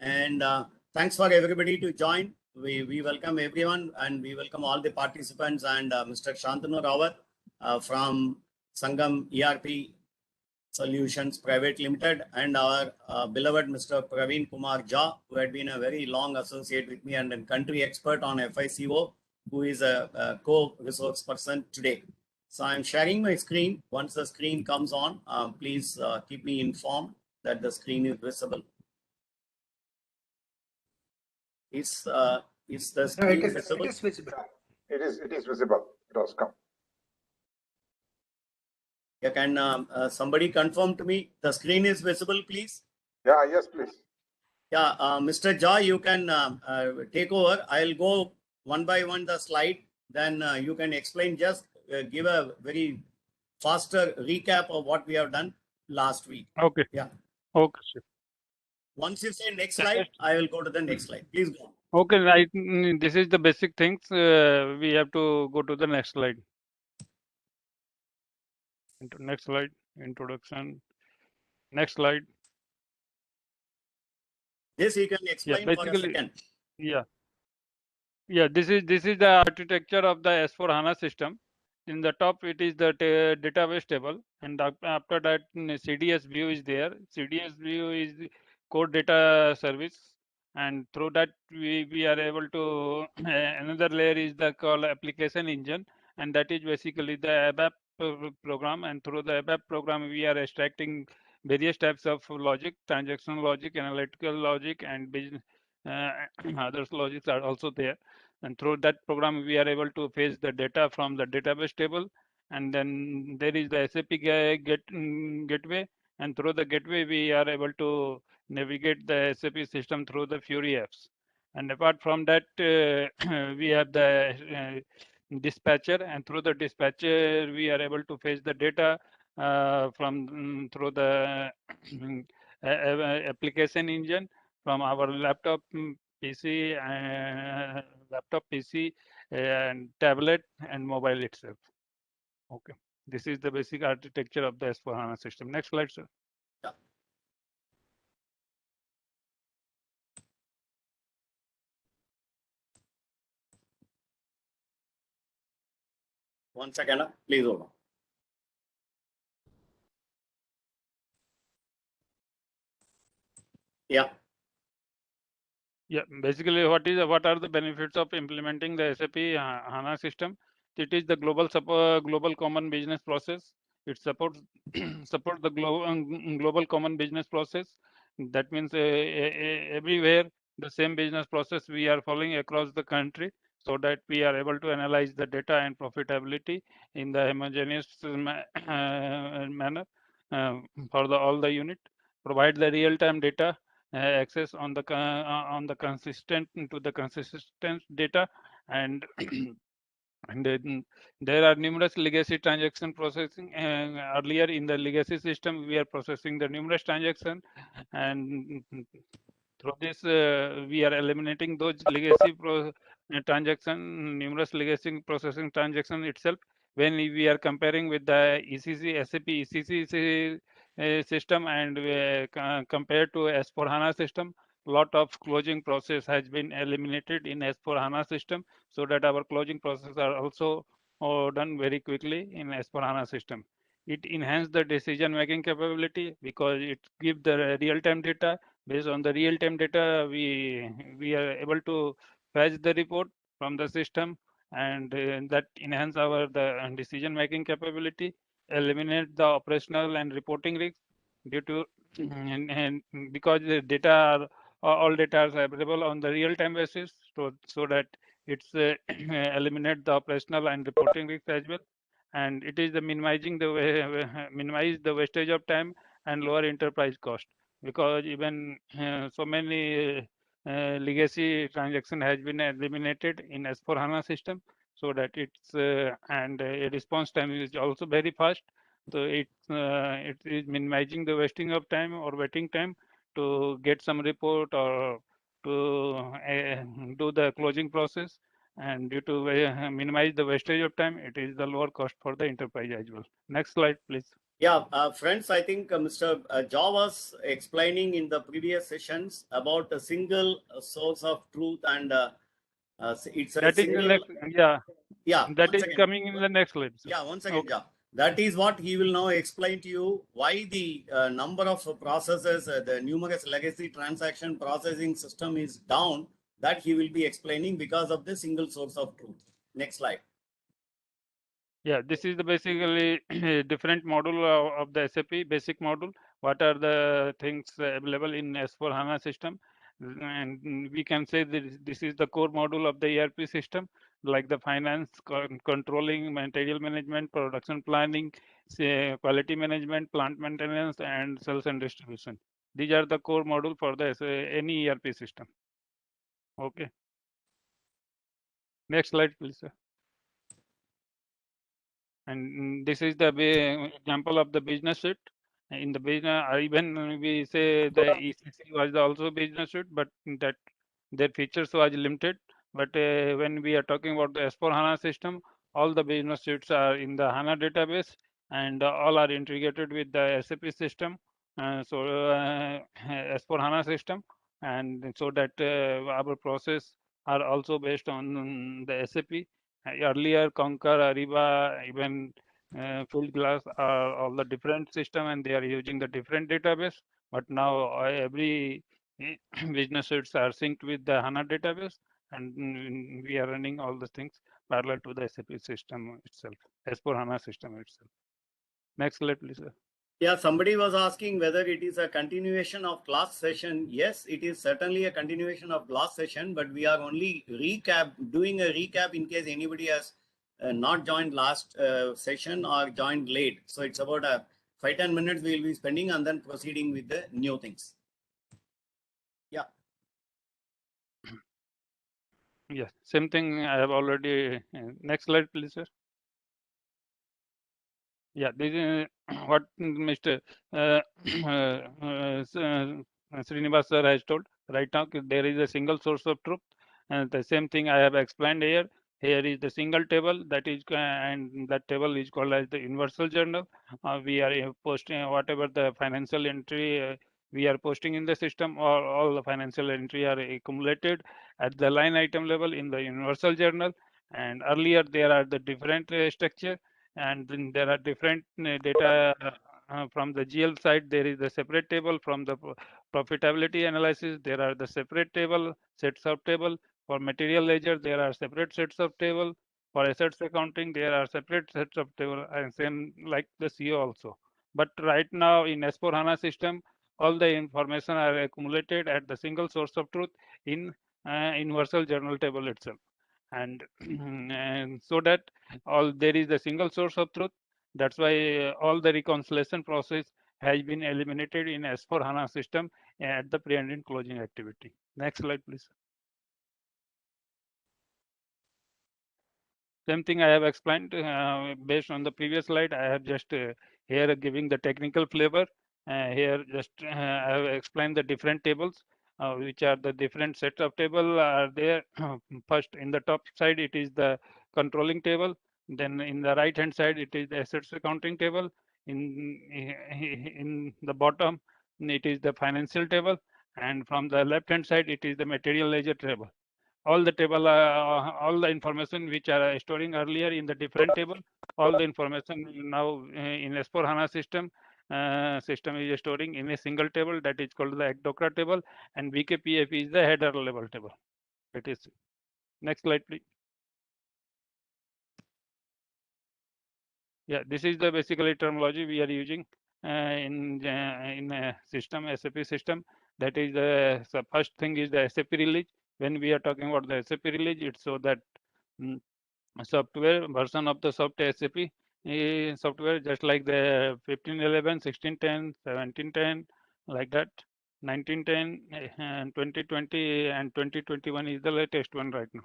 And thanks for everybody to join. We welcome everyone and we welcome all the participants and Mr. Shantanu Rawat from Sangam ERP Solutions Private Limited and our beloved Mr. Praveen Kumar Jha, who had been a very long associate with me and a country expert on FICO, who is a co-resource person today. So I'm sharing my screen. Once the screen comes on, please keep me informed that the screen is visible. Is the screen visible? It is visible. It is visible. It has come. Yeah, can somebody confirm to me the screen is visible, please? Yeah, yes, please. Yeah, Mr. Jha, you can take over. I'll go one by one the slide. Then you can explain. Just give a very faster recap of what we have done last week. Okay. Yeah. Okay, sir. Once you say next slide, I will go to the next slide. Please go. Okay, this is the basic things. We have to go to the next slide. Next slide. Introduction. Next slide. This you can explain for a second. Yeah. This is the architecture of the S/4HANA system. In the top, it is the database table, and after that, CDS view is there. CDS view is core data service, and through that we are able to another layer is the called application engine, and that is basically the ABAP program. And through the ABAP program, we are extracting various types of logic, transaction logic, analytical logic, and business others logics are also there. And through that program, we are able to fetch the data from the database table. And then there is the SAP gateway. And through the gateway, we are able to navigate the SAP system through the Fury apps. And apart from that, we have the dispatcher. And through the dispatcher, we are able to fetch the data from through the application engine from our laptop, PC, and tablet and mobile itself. Okay, this is the basic architecture of the S/4HANA system. Next slide, sir. Yeah. One second, please hold on. Yeah. Yeah, basically, what are the benefits of implementing the SAP HANA system? It is the global common business process. It supports the global common business process. That means everywhere the same business process we are following across the country, so that we are able to analyze the data and profitability in the homogeneous manner for all the unit. Provide the real-time data access on the consistent data, and and then there are numerous legacy transaction processing. Earlier in the legacy system, we are processing the numerous transaction, and through this we are eliminating those legacy transaction, numerous legacy processing transaction itself. When we are comparing with the SAP ECC system and compared to S/4HANA system, lot of closing process has been eliminated in S/4HANA system, so that our closing process are also done very quickly in S/4HANA system. It enhances the decision making capability because it gives the real-time data. Based on the real-time data, we are able to fetch the report from the system, and that enhance our the decision making capability, eliminate the operational and reporting risks due to and because the data are all data are available on the real-time basis, so that it's eliminate the operational and reporting risks as well, and it is the minimize the wastage of time and lower enterprise cost, because even so many legacy transaction has been eliminated in S/4HANA system, so that it's and response time is also very fast. So it is minimizing the wasting of time or waiting time to get some report or to do the closing process, and due to minimize the wastage of time, it is the lower cost for the enterprise as well. Next slide, please. Yeah, friends, I think Mr. Jha was explaining in the previous sessions about a single source of truth and it's a That is the single, next, yeah, yeah, that once is again. coming in the next slide. Sir. Yeah, once again, Okay. yeah. That is what he will now explain to you why the number of processes, the numerous legacy transaction processing system is down. That he will be explaining because of the single source of truth. Next slide. Yeah, this is the basically different module of the SAP basic module. What are the things available in S4 HANA system? And we can say that this is the core module of the ERP system, like the finance, controlling, material management, production planning, say, quality management, plant maintenance, and sales and distribution. These are the core module for the any ERP system. Okay. Next slide, please, sir. And this is the example of the business suite. In the business, even we say the ECC was also business suite, but that their features was limited. But when we are talking about the S4 HANA system, all the business suites are in the HANA database and all are integrated with the SAP system. S4 HANA system, and so that our process are also based on the SAP. Earlier, Concur, Ariba, even Fieldglass are all the different system, and they are using the different database. But now every business suites are synced with the HANA database, and we are running all the things parallel to the SAP system itself, S4 HANA system itself. Next slide, please. Sir. Yeah, somebody was asking whether it is a continuation of last session. Yes, it is certainly a continuation of last session, but we are only doing a recap in case anybody has not joined last session or joined late. So it's about 5-10 minutes we will be spending and then proceeding with the new things. Yeah. Yes, same thing I have already. Next slide, please, sir. Yeah, this is what Mr. Srinivas sir has told. Right now, there is a single source of truth, and the same thing I have explained here. Here is the single table that is, and that table is called as the universal journal. We are posting whatever the financial entry we are posting in the system, or all the financial entry are accumulated at the line item level in the universal journal. And earlier there are the different structure, and then there are different data from the GL side. There is a separate table from the profitability analysis. There are the separate table, sets of table. For material ledger, there are separate sets of table. For assets accounting, there are separate sets of table, and same like the CO also. But right now in S4 HANA system, all the information are accumulated at the single source of truth in universal journal table itself. And, and so that all there is a single source of truth. That's why all the reconciliation process has been eliminated in S4 HANA system at the pre and closing activity. Next slide, please. Same thing I have explained based on the previous slide. I have just here giving the technical flavor. Here just I have explained the different tables, which are the different sets of table are there. First, in the top side, it is the controlling table. Then in the right hand side, it is the assets accounting table. In the bottom, it is the financial table. And from the left hand side, it is the material ledger table. All the table, all the information which are storing earlier in the different table, all the information now in S4 HANA system is storing in a single table that is called the ECDOCRA table, and BKPF is the header level table. It is. Next slide, please. Yeah, this is the basically terminology we are using in a system, SAP system. That is the first thing is the SAP release. When we are talking about the SAP release, it's so that software version of the SAP software, just like the 1511, 1610, 1710, like that. 1910 and 2020 and 2021 is the latest one right now.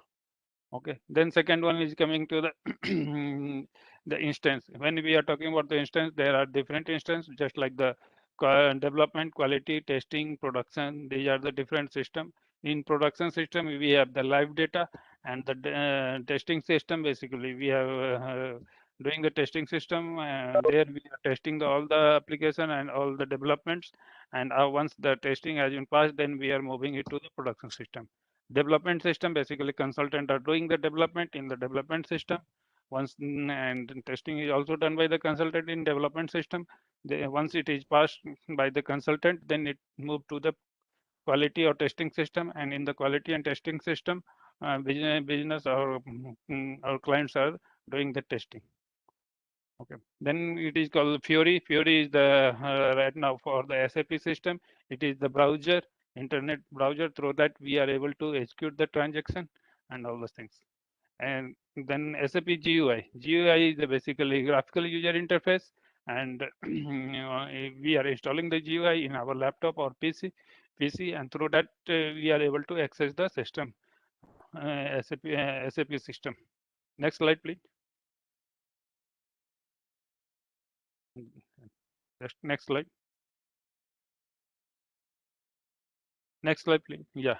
Okay, then second one is coming to the the instance. When we are talking about the instance, there are different instances, just like the development, quality, testing, production. These are the different system. In production system, we have the live data, and the testing system. Basically, we have doing the testing system. There we are testing all the application and all the developments. And once the testing has been passed, then we are moving it to the production system. Development system, basically consultant are doing the development in the development system. And testing is also done by the consultant in development system. Once it is passed by the consultant, then it moved to the quality or testing system, and in the quality and testing system, business or our clients are doing the testing. Okay, then it is called Fiori. Fiori is the right now for the SAP system. It is the browser, internet browser, through that we are able to execute the transaction and all those things. And then SAP GUI. GUI is basically graphical user interface, and we are installing the GUI in our laptop or PC, and through that we are able to access the system, SAP system. Next slide, please. Just next slide. Next slide, please. Yeah,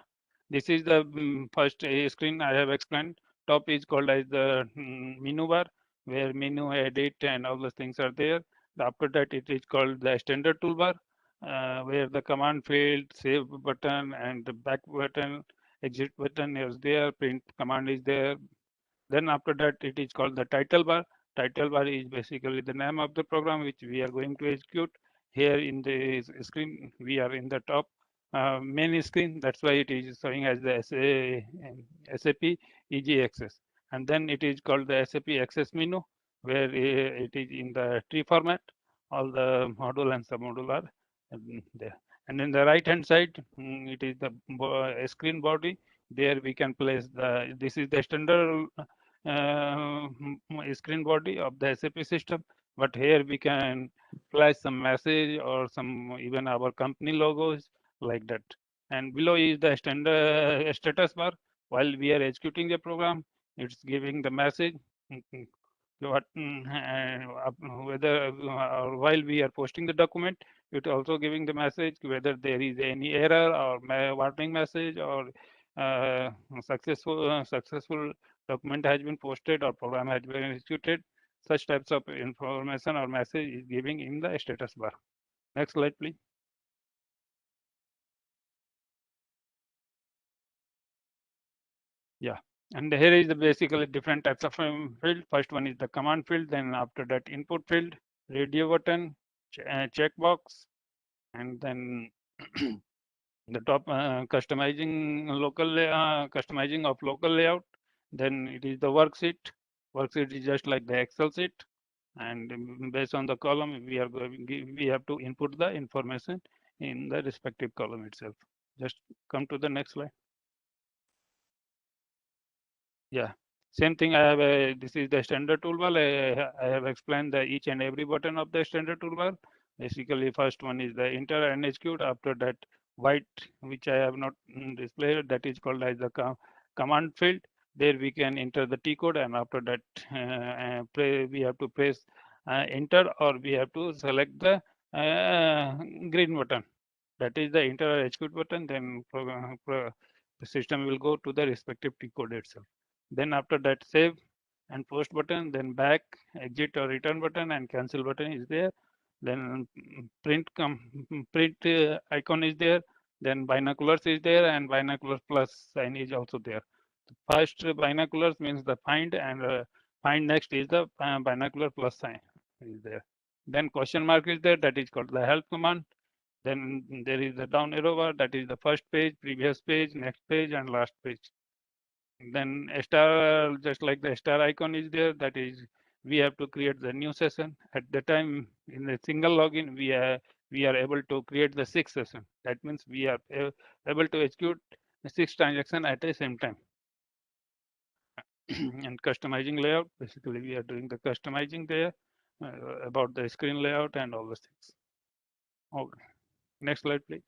this is the first screen I have explained. Top is called as the menu bar, where menu, edit, and all those things are there. After that, it is called the standard toolbar, where the command field, save button, and the back button, exit button is there. Print command is there. Then after that, it is called the title bar. Title bar is basically the name of the program which we are going to execute. Here in the screen, we are in the top main screen. That's why it is showing as the SAP EG Access. And then it is called the SAP Access menu, where it is in the tree format. All the module and submodule are there. And in the right hand side, it is the screen body. There we can place the, this is the standard screen body of the SAP system, but here we can flash some message or some even our company logos like that. And below is the standard status bar. While we are executing the program, it's giving the message what whether while we are posting the document, it also giving the message whether there is any error or warning message or successful document has been posted or program has been executed. Such types of information or message is giving in the status bar. Next slide, please. Yeah, and here is the basically different types of field. First one is the command field, then after that input field, radio button, checkbox, and then the top customizing customizing of local layout. Then it is the worksheet. Worksheet is just like the Excel sheet, and based on the column we are going, we have to input the information in the respective column itself. Just come to the next slide. Yeah, same thing. I have a, this is the standard toolbar. I have explained the each and every button of the standard toolbar. Basically, first one is the enter and execute. After that, white, which I have not displayed, that is called as the command field. There we can enter the T code, and after that, we have to press enter, or we have to select the green button. That is the enter or execute button. Then the system will go to the respective T code itself. Then after that, save and post button, then back, exit or return button, and cancel button is there. Then print icon is there. Then binoculars is there, and binoculars plus sign is also there. First binoculars means the find, and find next is the binocular plus sign is there. Then question mark is there, that is called the help command. Then there is the down arrow bar, that is the first page, previous page, next page, and last page. Then a star, just like the star icon is there, that is we have to create the new session. At the time in the single login, we are able to create the 6 session. That means we are able to execute the 6 transactions at the same time. And customizing layout, basically we are doing the customizing there about the screen layout and all those things. Okay. Next slide, please.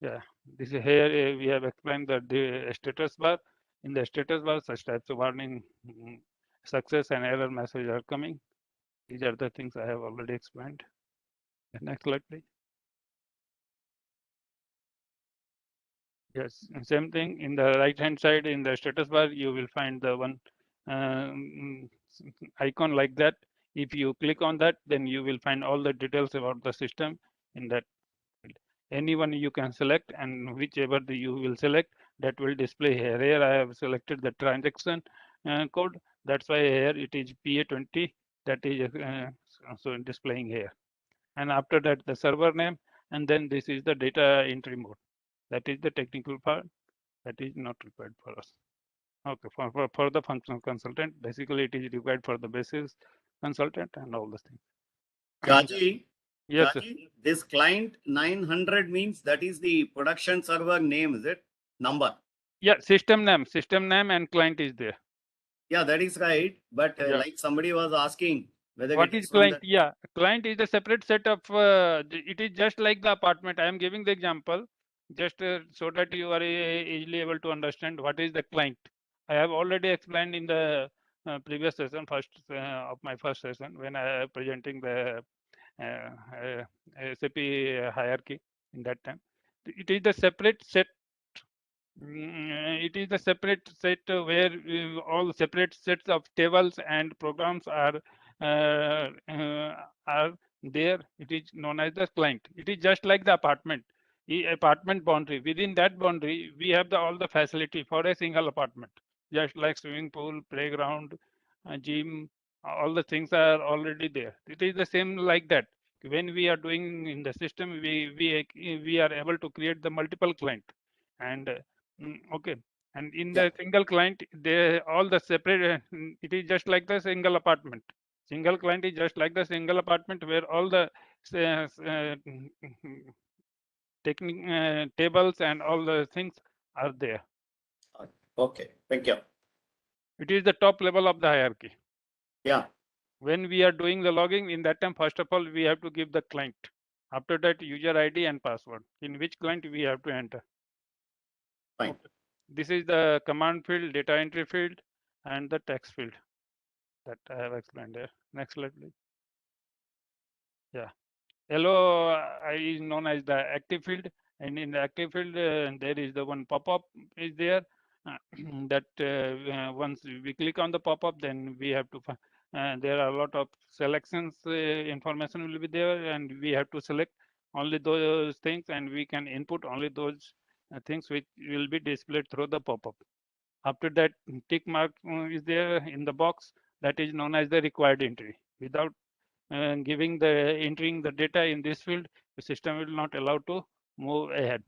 Yeah, this is here we have explained that the status bar. In the status bar, such types of warning, success and error message are coming. These are the things I have already explained. The next slide, please. Yes, same thing in the right hand side in the status bar, you will find the one icon like that. If you click on that, then you will find all the details about the system in that field. Anyone you can select, and whichever you will select, that will display here. Here I have selected the transaction code. That's why here it is PA20. That is so displaying here. And after that, the server name, and then this is the data entry mode. That is the technical part. That is not required for us. Okay, for the functional consultant, basically it is required for the basis consultant and all those things. Gaji, Yes, sir. Gaji, this client 900 means that is the production server name, is it? Number. Yeah, system name and client is there. Yeah, that is right. But Yeah. like somebody was asking whether What it is from client? the- Yeah, client is a separate set of. It is just like the apartment. I am giving the example, just so that you are easily able to understand what is the client. I have already explained in the previous session, of my first session, when I am presenting the SAP hierarchy in that time. It is the separate set. It is the separate set where all separate sets of tables and programs are there. It is known as the client. It is just like the apartment. Apartment boundary. Within that boundary, we have all the facility for a single apartment, just like swimming pool, playground, gym. All the things are already there. It is the same like that. When we are doing in the system, we are able to create the multiple client, and okay. And in Yeah. the single client, they all the separate. It is just like the single apartment. Single client is just like the single apartment where all the tables and all the things are there. Okay, thank you. It is the top level of the hierarchy. Yeah. When we are doing the logging, in that time, first of all, we have to give the client. After that, user ID and password. In which client we have to enter. Fine. Okay. This is the command field, data entry field, and the text field that I have explained there. Next slide, please. Yeah. Yellow is known as the active field, and in the active field, there is the one pop-up is there. That once we click on the pop-up, then we have to. There are a lot of selections. Information will be there, and we have to select only those things, and we can input only those things which will be displayed through the pop-up. After that, tick mark is there in the box. That is known as the required entry. Without entering the data in this field, the system will not allow to move ahead.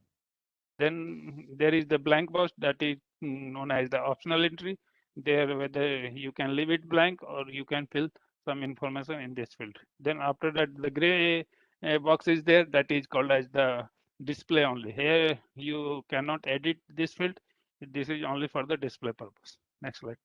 Then there is the blank box, that is known as the optional entry. There, whether you can leave it blank or you can fill some information in this field. Then after that, the gray box is there, that is called as the display only. Here you cannot edit this field. This is only for the display purpose. Next slide.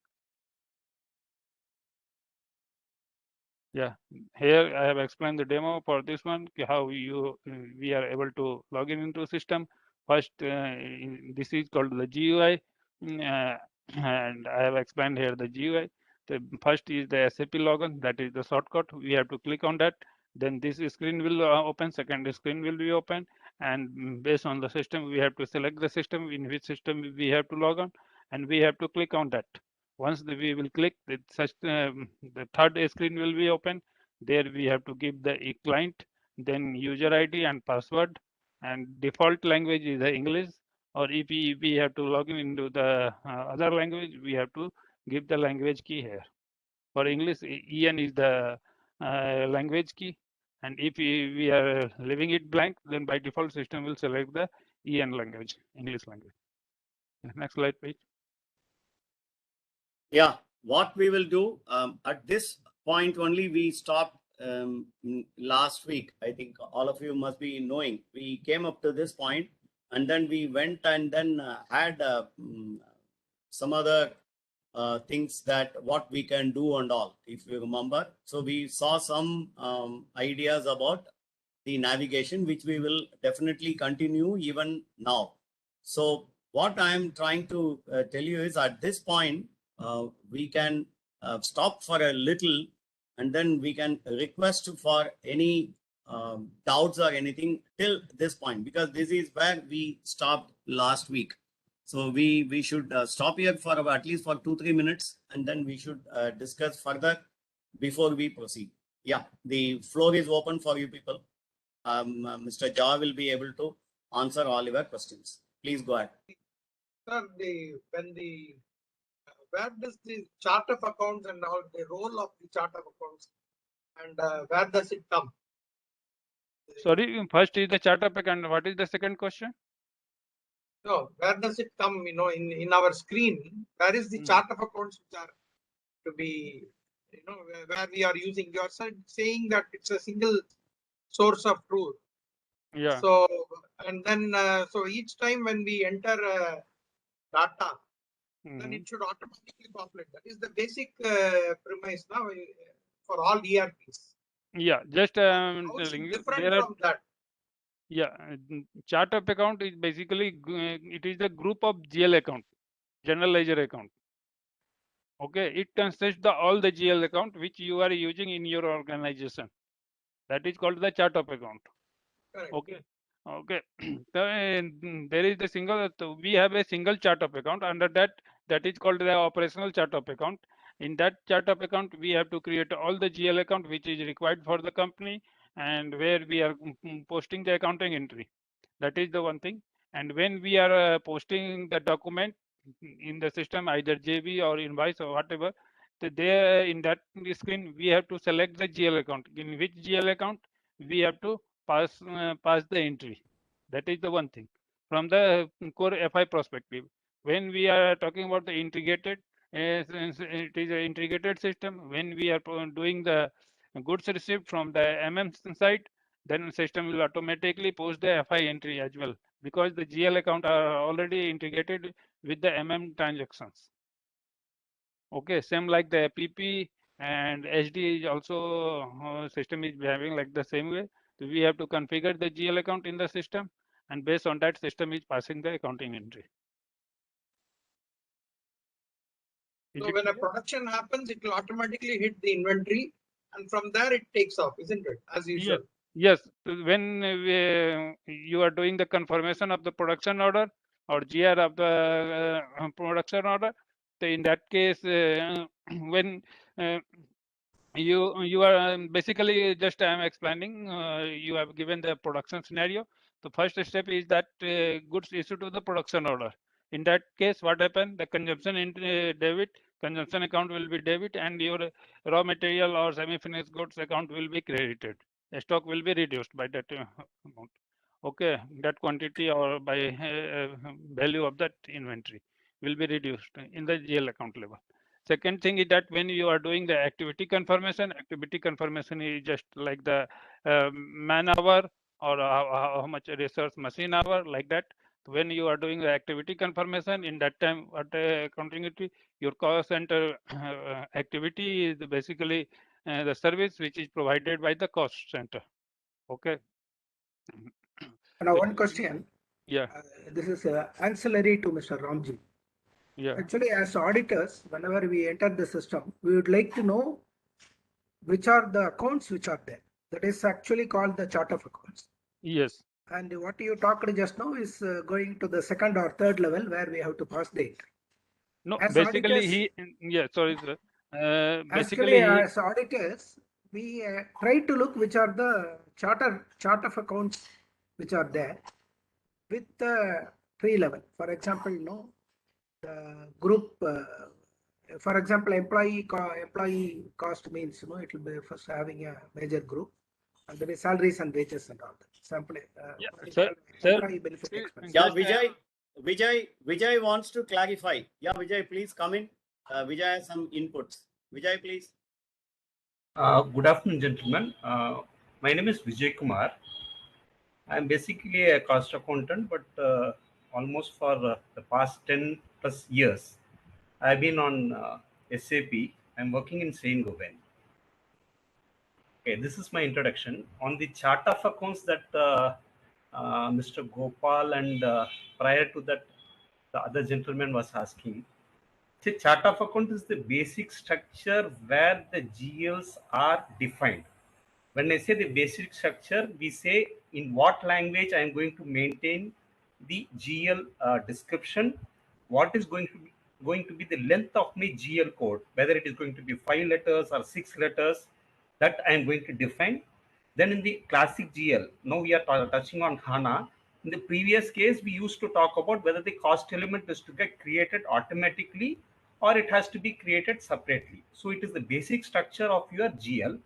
Yeah, here I have explained the demo for this one, how we are able to log in into system. First, this is called the GUI, and I have explained here the GUI. The first is the SAP login, that is the shortcut. We have to click on that. Then this screen will open, second screen will be open, and based on the system, we have to select the system, in which system we have to log on, and we have to click on that. Once we will click, the third screen will be open. There we have to give the client, then user ID and password, and default language is the English. Or if we have to log in into the other language, we have to give the language key here. For English, EN is the language key, and if we are leaving it blank, then by default system will select the EN language, English language. Next slide, please. Yeah, what we will do at this point only, we stopped last week. I think all of you must be knowing. We came up to this point, and then we went and then had some other things that what we can do and all, if you remember. So we saw some ideas about the navigation, which we will definitely continue even now. So what I'm trying to tell you is, at this point, we can stop for a little, and then we can request for any doubts or anything till this point, because this is where we stopped last week. So we should stop here for at least for 2-3 minutes, and then we should discuss further before we proceed. Yeah, the floor is open for you people. Mr. Jha will be able to answer all your questions. Please go ahead. Sir, where does the chart of accounts and all the role of the chart of accounts and where does it come? Sorry, first is the chart of account. What is the second question? No, where does it come? In our screen, where is the chart of accounts which are to be, where we are using? You are saying that it's a single source of truth. Yeah. So, and then, so each time when we enter data, then it should automatically populate. That is the basic premise now for all ERPs. Yeah, just How is telling it you, different there are, from that? yeah, chart of account is basically, it is the group of GL account, general ledger account. Okay, it consists all the GL account which you are using in your organization. That is called the chart of account. Correct. Okay. Okay. There is the single, we have a single chart of account. Under that is called the operational chart of account. In that chart of account, we have to create all the GL account which is required for the company and where we are posting the accounting entry. That is the one thing. And when we are posting the document in the system, either JB or invoice or whatever, there in that screen, we have to select the GL account. In which GL account we have to pass the entry. That is the one thing. From the core FI perspective, when we are talking about the integrated, since it is an integrated system. When we are doing the goods received from the MM side, then system will automatically post the FI entry as well, because the GL account are already integrated with the MM transactions. Okay, same like the PP and HD is also system is behaving like the same way. So we have to configure the GL account in the system, and based on that, system is passing the accounting entry. So when a production happens, it will automatically hit the inventory, and from there it takes off, isn't it? As usual. Yes. When you are doing the confirmation of the production order or GR of the production order, so in that case, when you are basically just I am explaining. You have given the production scenario. The first step is that goods issued to the production order. In that case, what happened? The consumption in debit, consumption account will be debit, and your raw material or semi-finished goods account will be credited. The stock will be reduced by that amount. Okay, that quantity or by value of that inventory will be reduced in the GL account level. Second thing is that when you are doing the activity confirmation is just like the man hour or how much research machine hour, like that. When you are doing the activity confirmation, in that time, what accounting entry, your cost center activity is basically the service which is provided by the cost center. Okay. Now, one question. Yeah. This is ancillary to Mr. Ramji. Yeah. Actually, as auditors, whenever we enter the system, we would like to know which are the accounts which are there. That is actually called the chart of accounts. Yes. And what you talked just now is going to the second or third level where we have to pass the entry. No, As basically auditors, sorry, sir. Basically, as auditors, we try to look which are the chart of accounts which are there with the three level. For example, the group. For example, employee cost means it will be first having a major group, and there is salaries and wages and all that. Sample. Sir, employee benefit expense. Yeah, Vijay wants to clarify. Yeah, Vijay, please come in. Vijay has some inputs. Vijay, please. Good afternoon, gentlemen. My name is Vijay Kumar. I am basically a cost accountant, but almost for the past 10 plus years, I've been on SAP. I'm working in Saint Gobain. Okay, this is my introduction. On the chart of accounts that Mr. Gopal and prior to that, the other gentleman was asking. See, chart of account is the basic structure where the GLs are defined. When I say the basic structure, we say in what language I am going to maintain the GL description what is going to be the length of my GL code, whether it is going to be 5 letters or 6 letters, that I am going to define. Then in the classic GL, now we are touching on HANA. In the previous case, we used to talk about whether the cost element is to get created automatically or it has to be created separately. So it is the basic structure of your GL.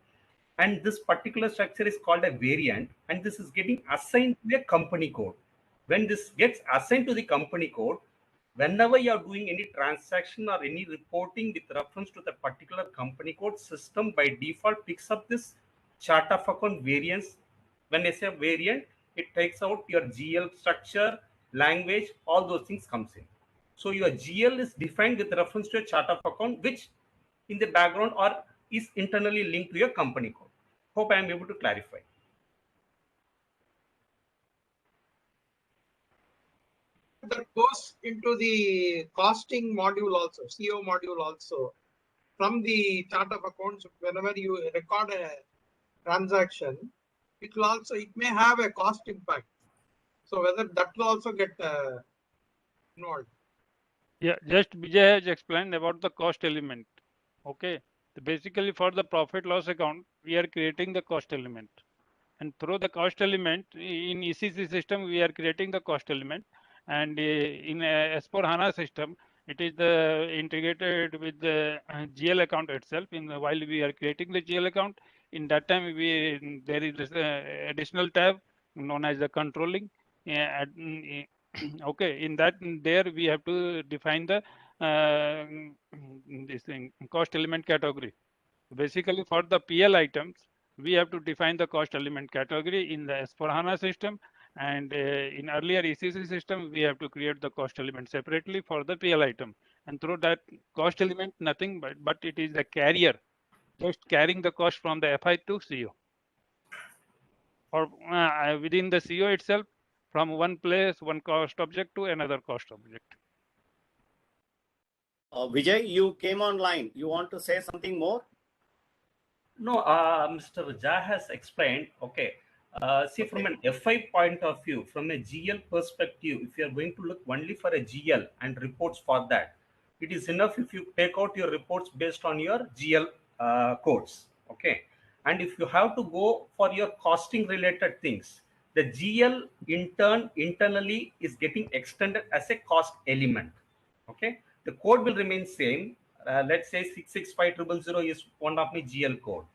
And this particular structure is called a variant, and this is getting assigned to a company code. When this gets assigned to the company code, whenever you are doing any transaction or any reporting with reference to the particular company code, system by default picks up this chart of account variance. When I say variant, it takes out your GL structure, language, all those things comes in. So your GL is defined with reference to a chart of account, which in the background or is internally linked to your company code. Hope I am able to clarify. That goes into the costing module also, CO module also. From the chart of accounts, whenever you record a transaction, it will also, it may have a cost impact. So whether that will also get involved. Yeah, just Vijay has explained about the cost element. Okay. So basically for the profit loss account, we are creating the cost element. And through the cost element in ECC system, we are creating the cost element. And in S/4HANA system, it is the integrated with the GL account itself. While we are creating the GL account, in that time there is this, additional tab known as the controlling. Okay, in that there we have to define the this thing cost element category. Basically for the PL items, we have to define the cost element category in the S/4HANA system, and in earlier ECC system, we have to create the cost element separately for the PL item. And through that cost element, nothing but it is the carrier, just carrying the cost from the FI to CO. Or within the CO itself, from one place, one cost object to another cost object. Vijay, you came online. You want to say something more? No, Mr. Jha has explained. Okay. See, Okay. from an FI point of view, from a GL perspective, if you are going to look only for a GL and reports for that, it is enough if you take out your reports based on your GL codes. Okay. And if you have to go for your costing related things, the GL internally is getting extended as a cost element. Okay. The code will remain same. Let's say 665000 is one of my GL code.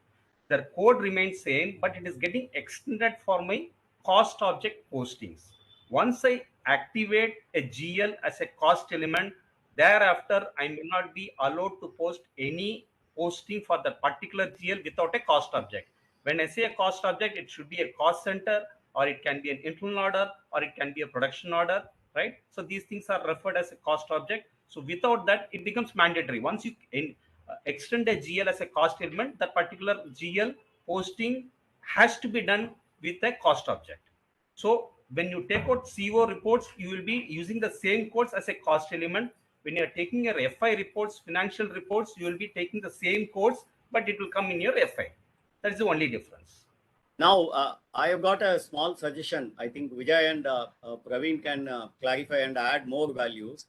The code remains same, but it is getting extended for my cost object postings. Once I activate a GL as a cost element, thereafter I may not be allowed to post any posting for the particular GL without a cost object. When I say a cost object, it should be a cost center, or it can be an internal order, or it can be a production order, right? So these things are referred as a cost object. So without that, it becomes mandatory. Once you extend a GL as a cost element, that particular GL posting has to be done with a cost object. So when you take out CO reports, you will be using the same codes as a cost element. When you are taking your FI reports, financial reports, you will be taking the same codes, but it will come in your FI. That is the only difference. Now, I have got a small suggestion. I think Vijay and Praveen can clarify and add more values.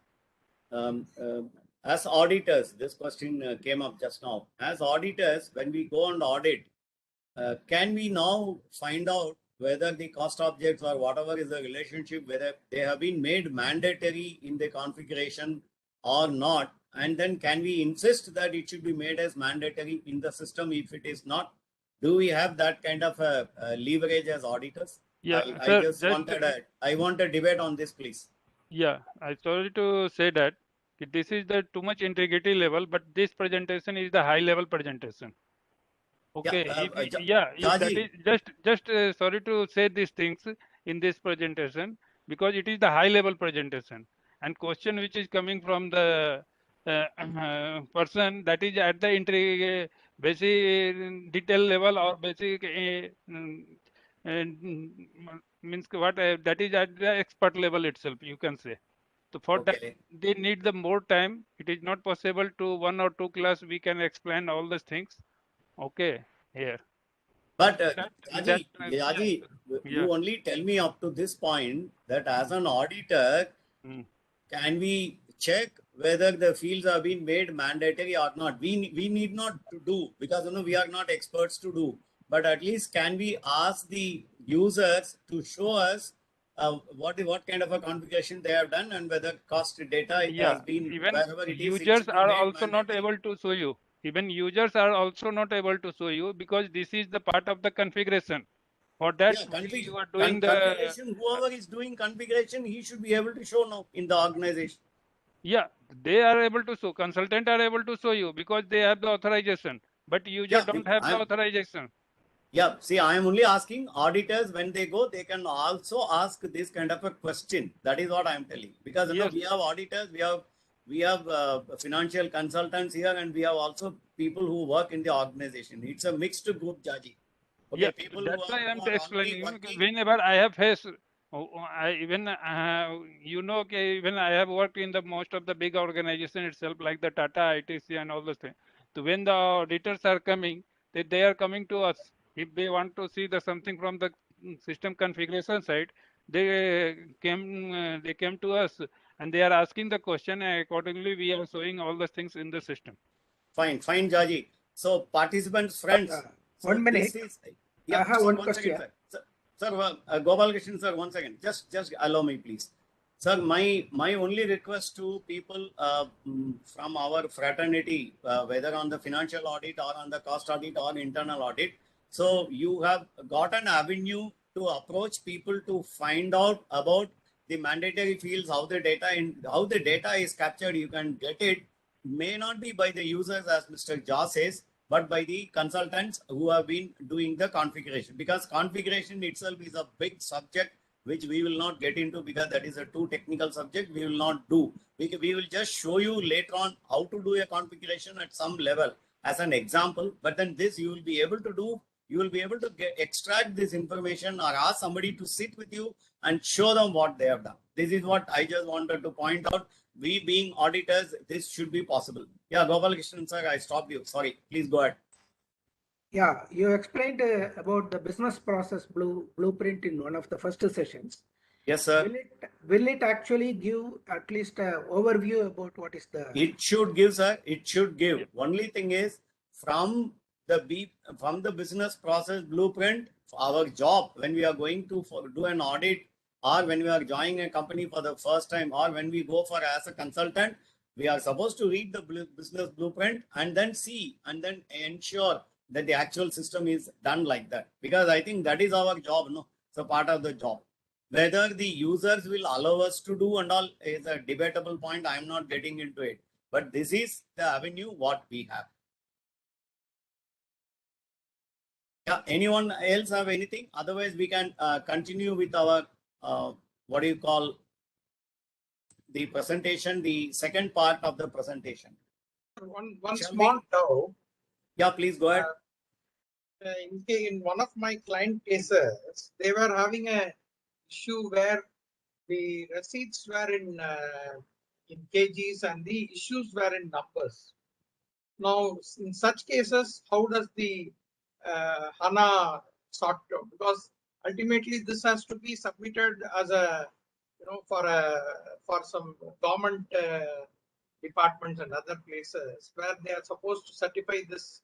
As auditors, this question came up just now. As auditors, when we go and audit, can we now find out whether the cost objects or whatever is the relationship, whether they have been made mandatory in the configuration or not? And then can we insist that it should be made as mandatory in the system if it is not? Do we have that kind of a leverage as auditors? Yeah, I want a debate on this, please. Yeah, I sorry to say that this is the too much integrity level, but this presentation is the high level presentation. Okay, that is just sorry to say these things in this presentation because it is the high level presentation, and question which is coming from the person that is at the basic detail level or basic means what that is at the expert level itself, you can say. So for that they need the more time. It is not possible to 1 or 2 class we can explain all these things. Okay, here. But Yaji, you only tell me up to this point that as an auditor, can we check whether the fields have been made mandatory or not. We need not to do, because we are not experts to do. But at least can we ask the users to show us what kind of a configuration they have done, and whether cost data has been even wherever it is. users are made also not mandatory. able to show you. Even users are also not able to show you, because this is the part of the configuration. For that, you are doing configuration. Whoever is doing configuration, he should be able to show now in the organization. Yeah, they are able to show. Consultant are able to show you because they have the authorization. But user don't have the authorization. Yeah, see, I am only asking auditors, when they go, they can also ask this kind of a question. That is what I am telling. Because we have auditors, we have financial consultants here, and we have also people who work in the organization. It's a mixed group, Jaji. Okay, Yeah, people that's why I'm explaining. working. Whenever I have faced, okay, even I have worked in the most of the big organization itself, like the Tata, ITC, and all those things. So when the auditors are coming, they are coming to us. If they want to see the something from the system configuration side, they came to us, and they are asking the question, and accordingly we are showing all the things in the system. Fine, Jaji. So participants, friends. So 1 minute. I have one question. Sir, Gopalakrishnan sir, 1 second. Just allow me, please. Sir, my only request to people from our fraternity, whether on the financial audit or on the cost audit or internal audit, so you have got an avenue to approach people to find out about the mandatory fields, how the data is captured. You can get it. May not be by the users, as Mr. Jha says, but by the consultants who have been doing the configuration, because configuration itself is a big subject which we will not get into, because that is a too technical subject. We will not do. We will just show you later on how to do a configuration at some level as an example, but then this you will be able to do. You will be able to extract this information, or ask somebody to sit with you and show them what they have done. This is what I just wanted to point out. We being auditors, this should be possible. Yeah, Gopalakrishnan sir, I stopped you. Sorry, please go ahead. Yeah, you explained about the business process blueprint in one of the first sessions. Yes, sir. Will it actually give at least an overview about what is the? It should give, sir. It should give. Yep. Only thing is, from the business process blueprint, our job when we are going to do an audit, or when we are joining a company for the first time, or when we go for as a consultant, we are supposed to read the business blueprint and then see, and then ensure that the actual system is done like that. Because I think that is our job, no? So part of the job. Whether the users will allow us to do and all is a debatable point. I am not getting into it. But this is the avenue what we have. Yeah, anyone else have anything? Otherwise, we can continue with our, what do you call, the presentation, the second part of the presentation. One small doubt. Yeah, please go ahead. In one of my client cases, they were having a issue where the receipts were in kgs and the issues were in numbers. Now, in such cases, how does the HANA sort out? Because ultimately, this has to be submitted as a, for some government departments and other places where they are supposed to certify this,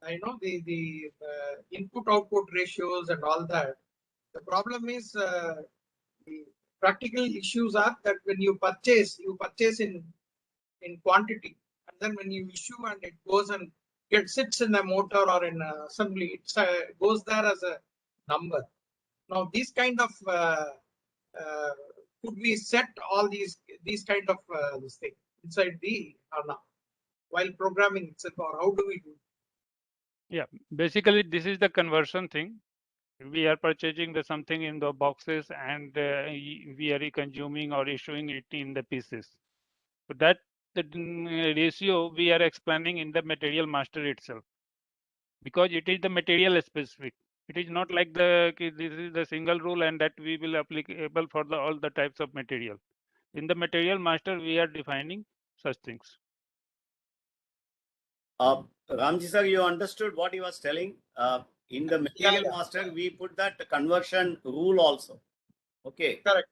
the input-output ratios and all that. The problem is the practical issues are that when you purchase in quantity, and then when you issue and it goes and it sits in a motor or in assembly, it goes there as a number. Now, these kind of could we set all these kind of this thing inside the HANA while programming itself, or how do we do? Yeah, basically this is the conversion thing. We are purchasing the something in the boxes, and we are consuming or issuing it in the pieces. So that the ratio we are explaining in the material master itself, because it is the material specific. It is not like this is the single rule and that we will applicable for all the types of material. In the material master, we are defining such things. Ramji sir, you understood what he was telling? In the material master, we put that conversion rule also. Okay. Correct.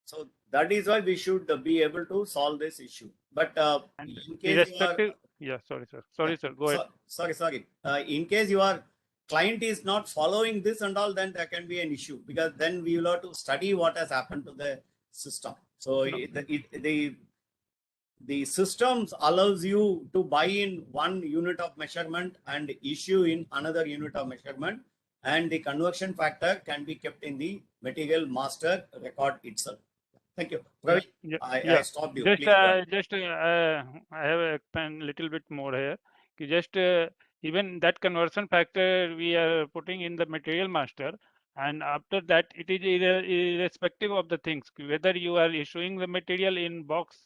So That is why we should be able to solve this issue. But And in case you are, irrespective, yeah, sorry, sir. Sorry, sir. Go ahead. sorry. In case your client is not following this and all, then there can be an issue, because then we will have to study what has happened to the system. So the systems allows you to buy in one unit of measurement and issue in another unit of measurement, and the conversion factor can be kept in the material master record itself. Thank you. Praveen, Yeah, I stopped you. just Please go ahead. I have expand little bit more here. Just even that conversion factor we are putting in the material master, and after that it is irrespective of the things, whether you are issuing the material in box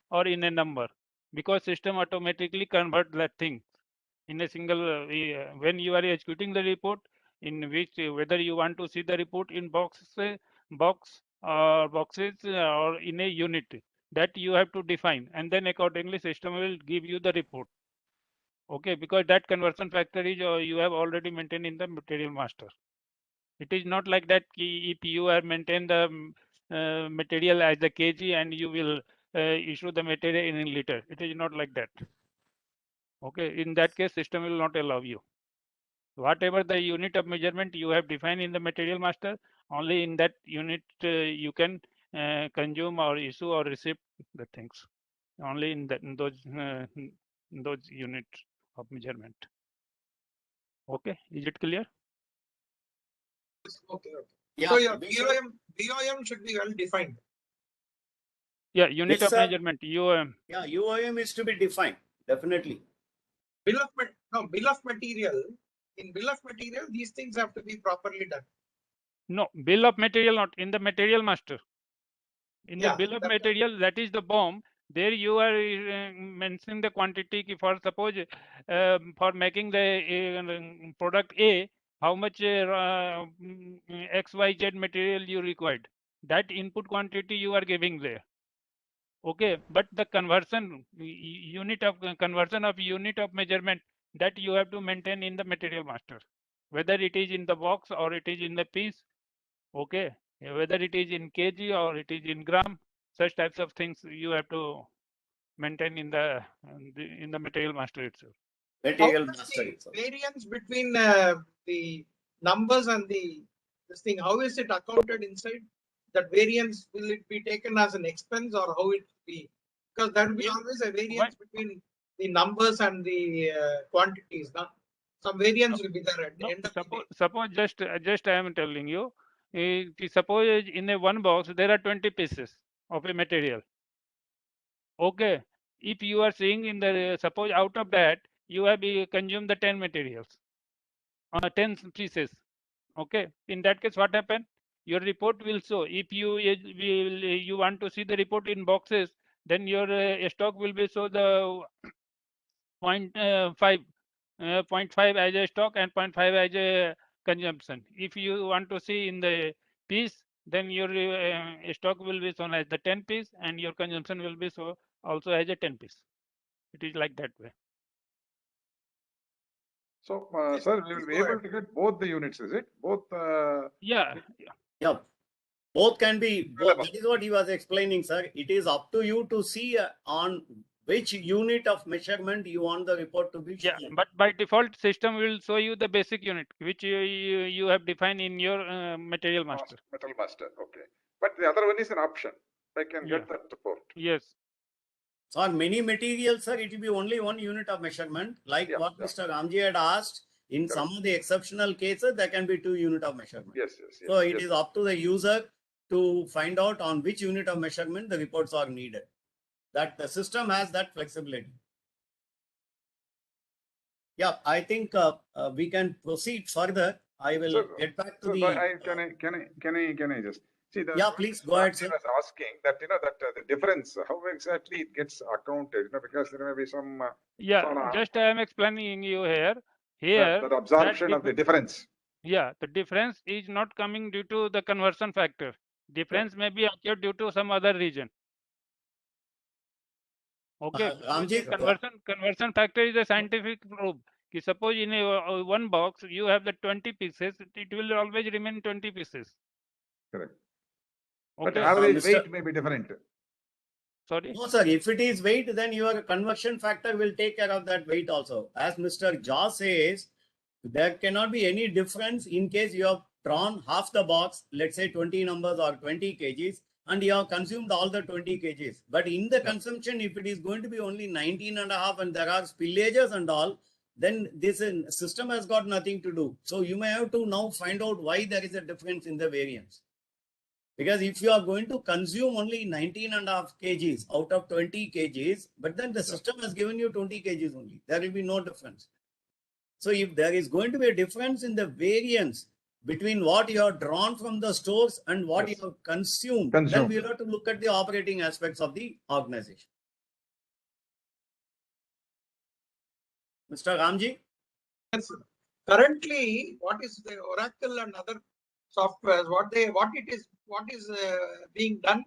or in a number, because system automatically convert that thing in a single when you are executing the report, in which whether you want to see the report in box boxes or in a unit, that you have to define, and then accordingly system will give you the report. Okay, because that conversion factor is you have already maintained in the material master. It is not like that if you have maintained the material as the kg and you will issue the material in a liter. It is not like that. Okay, in that case system will not allow you. Whatever the unit of measurement you have defined in the material master, only in that unit you can consume or issue or receive the things, only in those units of measurement. Okay, is it clear? Okay. Yeah, So your we should- BOM should be well defined. Yeah, unit Yes, of sir. measurement, UOM. Yeah, UOM is to be defined, definitely. Bill of material. In bill of material, these things have to be properly done. No, bill of material, not in the material master. In the Yeah, bill of that- material, that is the BOM. There you are mentioning the quantity. For suppose for making the product A, how much XYZ material you required. That input quantity you are giving there. Okay, but the conversion unit of conversion of unit of measurement, that you have to maintain in the material master, whether it is in the box or it is in the piece. Okay, whether it is in kg or it is in gram, such types of things you have to maintain in the material master itself. How Material does master the itself. variance between the numbers and this thing, how is it accounted inside? That variance, will it be taken as an expense or how it will be? Because there will be always a variance between the numbers and the quantities. Some variance will be there at the end of the day. Suppose just I am telling you, suppose in a one box there are 20 pieces of a material. Okay, if you are seeing in the suppose out of that you have consumed the 10 materials, 10 pieces. Okay, in that case what happen? Your report will show. If you want to see the report in boxes, then your stock will be show the 0.5 as a stock and 0.5 as a consumption. If you want to see in the piece, then your stock will be shown as the 10 piece and your consumption will be so also as a 10 piece. It is like that way. So, sir, we will be able to get both the units, is it? Both. Yeah. Yeah, both can be. Both. Available. That is what he was explaining, sir. It is up to you to see on which unit of measurement you want the report to be Yeah, shown. but by default system will show you the basic unit which you have defined in your material master. Metal master, okay. But the other one is an option. I can Yeah. get that report. Yes. So on many materials, sir, it will be only one unit of measurement. Like Yeah, what yeah. Mr. Ramji had asked, in Correct. some of the exceptional cases, there can be 2 unit of measurement. Yes. So it yes. is up to the user to find out on which unit of measurement the reports are needed. That the system has that flexibility. Yeah, I think we can proceed further. I will So- get back to So, the. but can I just see the? Yeah, please go ahead, sir. I was asking that the difference, how exactly it gets accounted, because there may be some Yeah, sort of- just I am explaining you here. Here, that absorption of the difference. yeah, the difference is not coming due to the conversion factor. Difference may be occurred due to some other reason. Okay, Ramji, conversion factor is a scientific proof. Suppose in a one box you have the 20 pieces, it will always remain 20 pieces. Correct. But Okay. average Mr. weight may be different. Sorry. No, sir. If it is weight, then your conversion factor will take care of that weight also. As Mr. Jha says, there cannot be any difference in case you have drawn half the box, let's say 20 numbers or 20 kgs, and you have consumed all the 20 kgs. But in the consumption, if it is going to be only 19.5 and there are spillages and all, then this system has got nothing to do. So you may have to now find out why there is a difference in the variance. Because if you are going to consume only 19.5 kgs out of 20 kgs, but then the system has given you 20 kgs only, there will be no difference. So if there is going to be a difference in the variance between what you have drawn from the stores and what Yes. you have consumed, then Consumed. we will have to look at the operating aspects of the organization. Mr. Ramji? Currently, what is the Oracle and other softwares, what is being done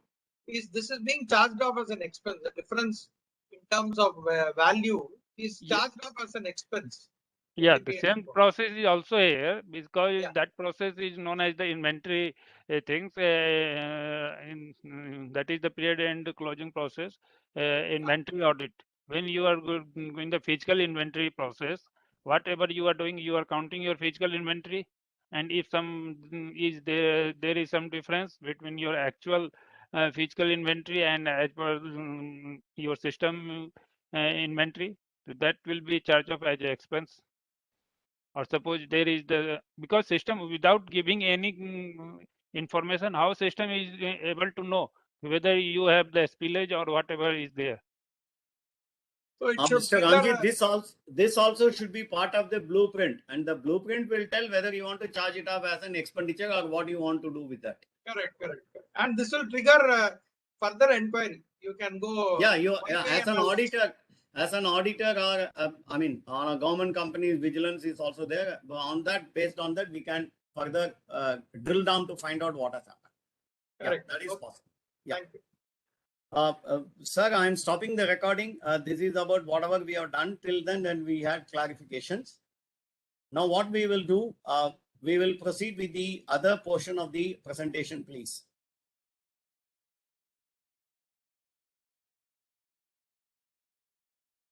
is this is being charged off as an expense. The difference in terms of value is Yeah. charged off as an expense. Yeah, Maybe the same process is also here because Yeah. that process is known as the inventory things. That is the period end closing process, inventory audit. When you are doing the physical inventory process, whatever you are doing, you are counting your physical inventory, and if some is there is some difference between your actual physical inventory and as per your system inventory, that will be charged off as an expense. Or suppose there is because system without giving any information, how system is able to know whether you have the spillage or whatever is there. So it should Mr. trigger Ranjit, this also should be part of the blueprint, and the blueprint will tell whether you want to charge it off as an expenditure or what you want to do with that. correct. And this will trigger further inquiry. You can go. Yeah, you one way as an analysis. auditor, or on a government company's vigilance is also there. On that, based on that, we can further drill down to find out what has happened. Correct. Yeah, that is Okay. possible. Yeah. Thank you. Sir, I am stopping the recording. This is about whatever we have done till then, and we had clarifications. Now, what we will do, we will proceed with the other portion of the presentation, please.